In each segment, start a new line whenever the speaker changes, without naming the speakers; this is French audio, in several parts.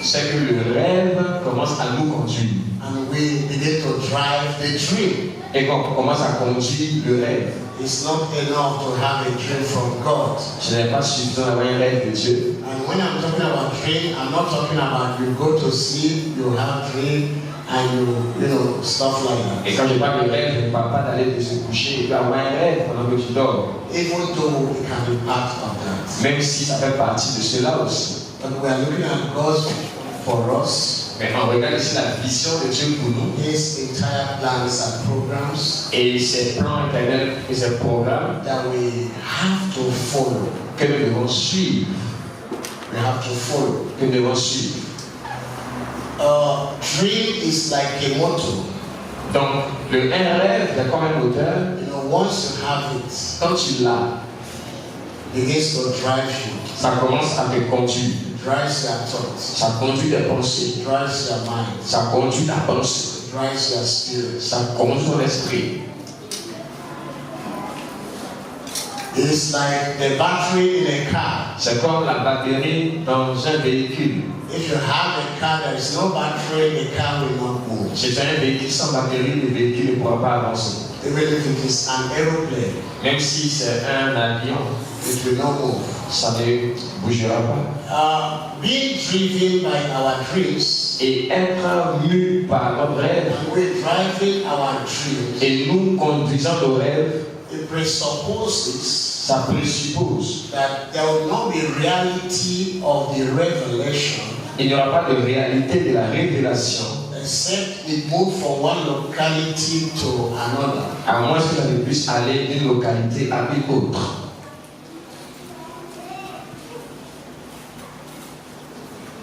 C'est que le rêve commence à nous conduire.
And we begin to drive the dream.
Et quand on commence à conduire le rêve,
it's not enough to have a dream from God.
Ce n'est pas suffisant d'avoir un rêve de Dieu.
And when I'm talking about dream, I'm not talking about you go to sleep, you have dream, and you know, stuff like that.
Et quand je parle de rêve, je ne parle pas d'aller se coucher et d'avoir un rêve pendant que tu dors.
Even though it can be part of that.
Même si ça fait partie de cela aussi.
But we are looking at God's for us.
Mais on regarde ici la vision de Dieu pour nous.
His entire plans and programs.
Et ses plans éternels et ses programmes.
That we have to follow.
Que nous devons suivre.
We have to follow.
Que nous devons suivre.
Dream is like a motor.
Donc, un rêve, c'est comme un moteur.
You know, once you have it,
quand tu l'as,
it begins to drive you.
Ça commence à te conduire.
Drives your thoughts.
Ça conduit tes pensées.
Drives your mind.
Ça conduit ta pensée.
Drives your spirit.
Ça conduit ton esprit.
It's like the battery in a car.
C'est comme la batterie dans un véhicule.
If you have a car, there is no battery, the car will not move.
Si tu as un véhicule sans batterie, le véhicule ne pourra pas avancer.
Even if it is an aeroplane.
Même si c'est un avion,
it will not move.
Ça ne bougera pas.
Being driven by our dreams.
Et être mu par nos rêves.
And we're driving our dreams.
Et nous conduisons nos rêves.
It presupposes.
Ça présuppose
that there will not be reality of the revelation.
Il n'y aura pas de réalité de la révélation.
Except it move from one locality to another.
À moins que ça ne puisse aller d'une localité à une autre.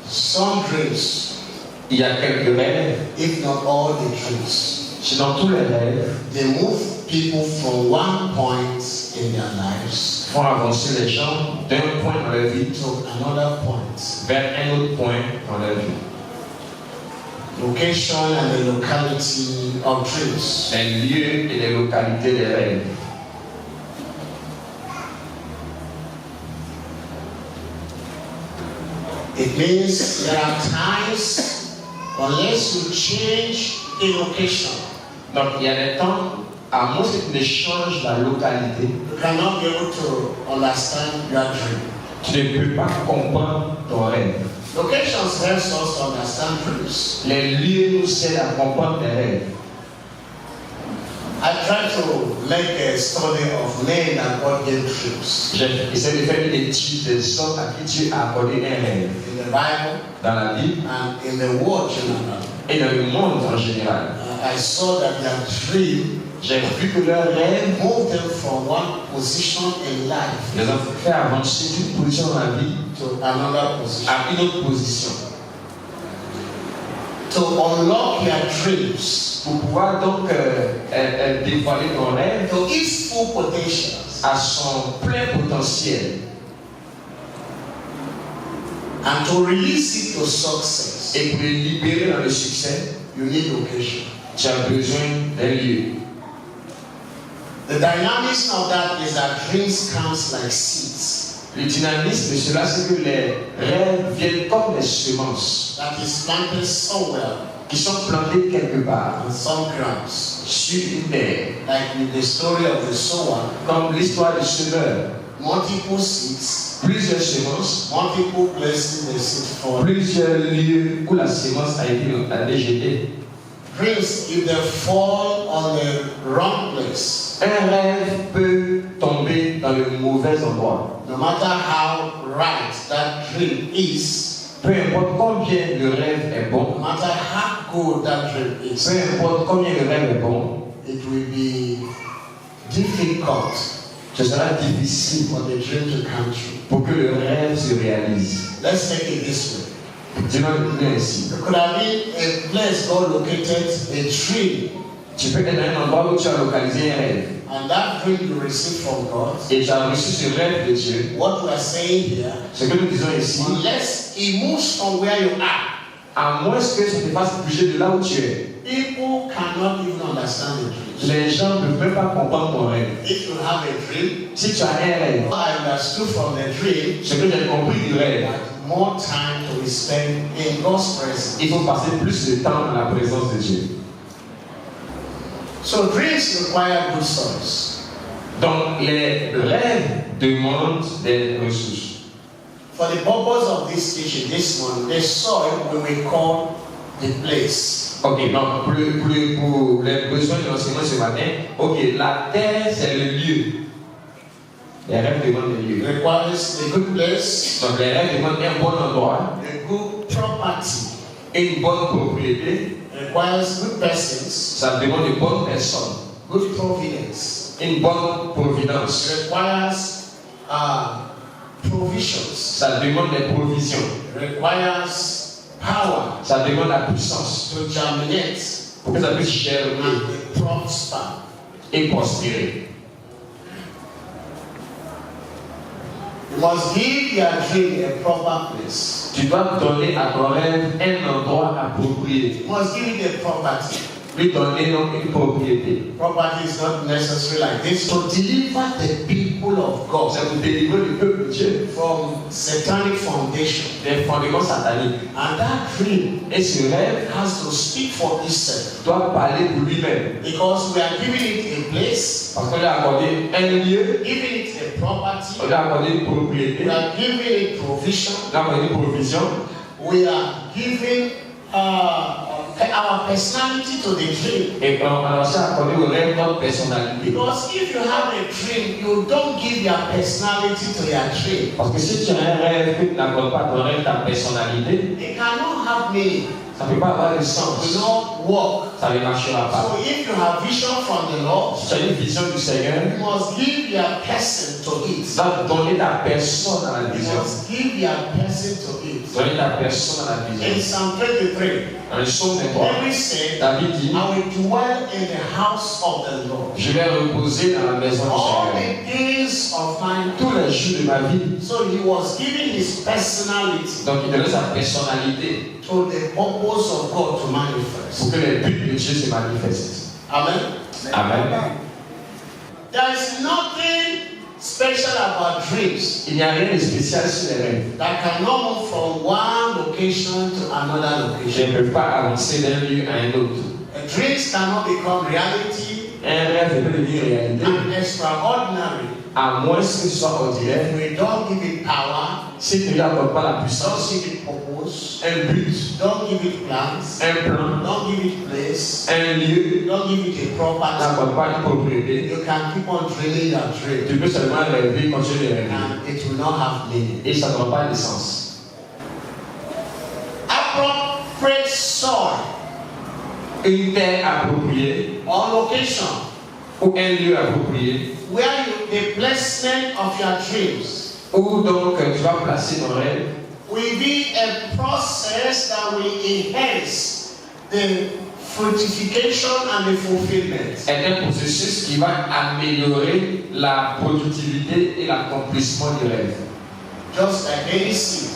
Some dreams.
Il y a quelques rêves.
If not all the dreams.
Sinon tous les rêves.
They move people from one point in their lives.
Font avancer les gens d'un point dans leur vie
to another point.
Vers un autre point dans leur vie.
Location and the locality of dreams.
Les lieux et les localités des rêves.
It means there are times unless you change the location.
Donc il y a des temps, à moins que tu ne changes la localité,
you cannot be able to understand your dream.
Tu ne peux pas comprendre ton rêve.
Locations help us to understand dreams.
Les lieux nous aident à comprendre les rêves.
I try to make a study of men that God gave dreams.
J'essaie de faire une étude des hommes à qui Dieu a accordé un rêve.
In the Bible,
dans la Bible,
and in the world generally.
Et dans le monde en général.
I saw that their dream.
J'ai vu que leur rêve
moved them from one position in life.
Les ont fait avancer d'une position dans la vie
to another position.
À une autre position.
To unlock your dreams.
Pour pouvoir donc dévoiler ton rêve.
To its full potential.
À son plein potentiel.
And to release it to success.
Et pour le libérer dans le succès,
you need location.
Tu as besoin d'un lieu.
The dynamics of that is that dreams comes like seeds.
Le dynamisme de cela, c'est que les rêves viennent comme des semences.
That is planted somewhere.
Qui sont plantées quelque part.
On some grounds.
Sur une terre.
Like with the story of the sower.
Comme l'histoire du semeur.
Multiple seeds.
Plusieurs semences.
Multiple places the seed fall.
Plusieurs lieux où la semence a été jetée.
Dreams, if they fall on the wrong place.
Un rêve peut tomber dans le mauvais endroit.
No matter how right that dream is.
Peu importe combien le rêve est bon.
No matter how good that dream is.
Peu importe combien le rêve est bon.
It will be difficult
ce sera difficile
for the dream to come true.
pour que le rêve se réalise.
Let's take it this way.
Dis-moi ainsi.
It could have been a place God located a tree,
Tu peux être dans un endroit où tu as localisé un rêve
and that dream you received from God.
et tu as reçu ce rêve de Dieu.
What we are saying here,
Ce que nous disons ici,
unless He moves from where you are,
à moins que ça te fasse bouger de là où tu es,
people cannot even understand the dream.
les gens ne peuvent pas comprendre ton rêve.
If you have a dream,
Si tu as un rêve,
what I understood from the dream,
ce que j'ai compris du rêve,
that more time to be spent in God's presence.
il faut passer plus de temps dans la présence de Dieu.
So dreams require good source.
Donc les rêves demandent des ressources.
For the purpose of this teaching this morning, the soil we will call the place.
Ok, donc pour les besoins de l'enseignement ce matin, ok, la terre c'est le lieu. Les rêves demandent des lieux.
Requires a good place,
Donc les rêves demandent un bon endroit,
a good property,
une bonne propriété,
requires good persons,
ça demande une bonne personne,
good providence,
une bonne providence,
requires provisions,
ça demande des provisions,
requires power
ça demande la puissance
to germinate
pour que ça puisse germer
and prosper.
et prospérer.
You must give your dream a proper place.
Tu dois donner à ton rêve un endroit approprié.
You must give it a property.
Lui donner donc une propriété.
Property is not necessary like this. To deliver the people of God
C'est pour délivrer le peuple de Dieu
from satanic foundation.
des fondements sataniques.
And that dream
Et ce rêve
has to speak for itself.
doit parler pour lui-même.
Because we are giving it a place,
Parce qu'on lui a accordé un lieu,
giving it a property,
on lui a accordé une propriété,
we are giving it provision,
on lui a accordé une provision.
we are giving our personality to the dream.
Et on a aussi accordé au rêve notre personnalité.
Because if you have a dream, you don't give your personality to your dream.
Parce que si tu as un rêve que tu n'accordes pas à ton rêve ta personnalité,
It cannot have meaning.
ça ne peut pas avoir de
It will
sens.
not work.
Ça ne marchera pas.
So if you have vision from the Lord,
Si tu as une vision du Seigneur,
you must give your person to it.
tu dois donner ta personne à la
You
vision.
must give your person to it.
Donner ta personne à la
In
vision.
Psalm 23,
Dans le psaume 23,
David said,
David dit,
I will dwell in the house of the Lord
je vais reposer dans la maison du
all
Seigneur
the days of my
tous
life.
les jours de ma vie.
So he was giving his personality
Donc il donnait sa personnalité
to the purpose of God to manifest.
pour que les buts de Dieu se manifestent.
Amen.
Amen.
There is nothing special about dreams
Il n'y a rien de spécial sur les rêves.
that cannot move from one location to another
Je
location.
ne peux pas avancer d'un lieu à un autre.
Dreams cannot become reality
Un rêve ne peut devenir réalité
and extraordinary
à moins que ce soit ordinaire.
if we don't give it power,
Si tu ne lui accordes pas la
don't
puissance,
give it purpose,
un but,
don't give it plans,
un plan,
don't give it place,
un lieu,
don't give it a property.
n'accorde pas une propriété,
You can keep on dreaming your dream
tu peux seulement rêver, continuer de rêver.
and it will not have meaning.
Et ça n'aura pas de sens.
Appropriate soil
Une terre appropriée
or location
ou un lieu approprié
where the placement of your dreams
où donc tu vas placer ton rêve
will be a process that will enhance the fructification and the fulfillment.
est un processus qui va améliorer la productivité et l'accomplissement du rêve.
Just like any seed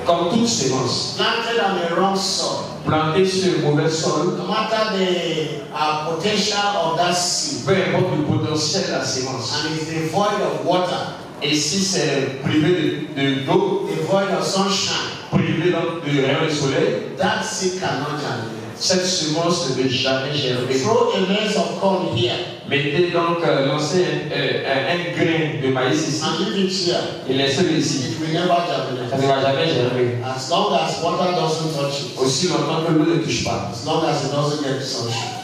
Comme toute sémence,
planted on the wrong soil,
plantée sur le mauvais sol,
no matter the potential of that seed,
peu importe le potentiel de la sémence,
and is devoid of water,
et si c'est privé d'eau,
devoid of sunshine,
privé donc de rayon de soleil,
that seed cannot germinate.
cette semence ne peut jamais germer.
Throw a maize of corn here
Mettez donc, lancez un grain de maïs ici
and leave it here.
et laissez-le ici.
It will never
Ça ne
germinate.
va jamais germer.
As long as water doesn't touch it,
Aussi longtemps que l'eau ne touche pas.
as long as it doesn't get sunshine.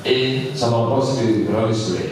Et ça n'aura pas aussi de rayon de soleil.